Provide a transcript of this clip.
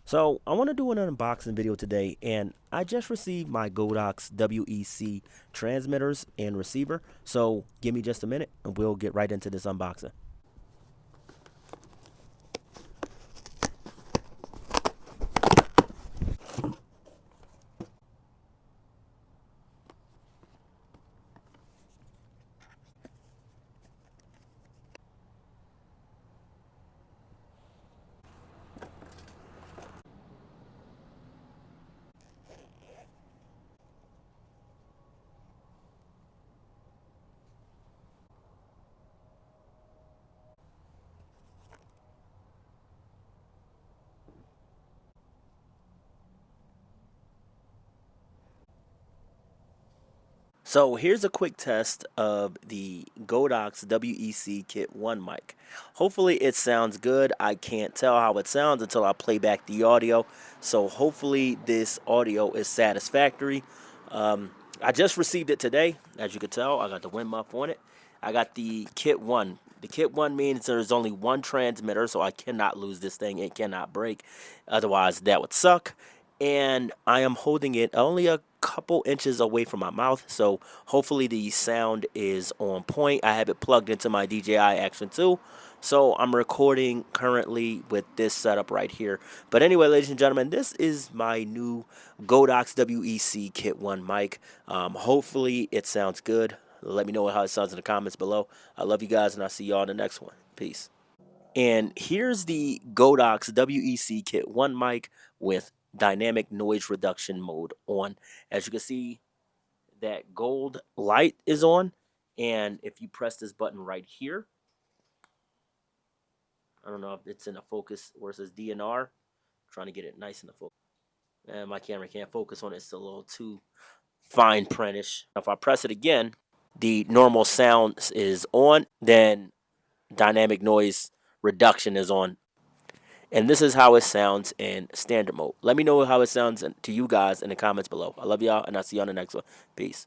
So I want to do an unboxing video today, and I just received my Godox WEC transmitters and receiver. So give me just a minute and we'll get right into this unboxing. So here's a quick test of the Godox WEC Kit-1 mic. Hopefully it sounds good. I can't tell how it sounds until I play back the audio. So hopefully this audio is satisfactory. I just received it today. As you can tell, I got the wind muff on it. I got the Kit-1. The Kit-1 means there's only one transmitter, so I cannot lose this thing. It cannot break. Otherwise, that would suck. And I am holding it only a couple inches away from my mouth, so hopefully the sound is on point. I have it plugged into my DJI Action 2, so I'm recording currently with this setup right here. But anyway, ladies and gentlemen, this is my new Godox WEC Kit-1 mic. Hopefully it sounds good. Let me know how it sounds in the comments below. I love you guys, and I'll see y'all in the next one. Peace. And here's the Godox WEC Kit-1 mic with dynamic noise reduction mode on. As you can see, that gold light is on, and if you press this button right here, I don't know if it's in the focus where it says DNR. Trying to get it nice in the focus, and my camera can't focus on it. It's a little too fine printish. If I press it again, the normal sound is on, then dynamic noise reduction is on. And this is how it sounds in standard mode. Let me know how it sounds to you guys in the comments below. I love y'all, and I'll see you on the next one. Peace.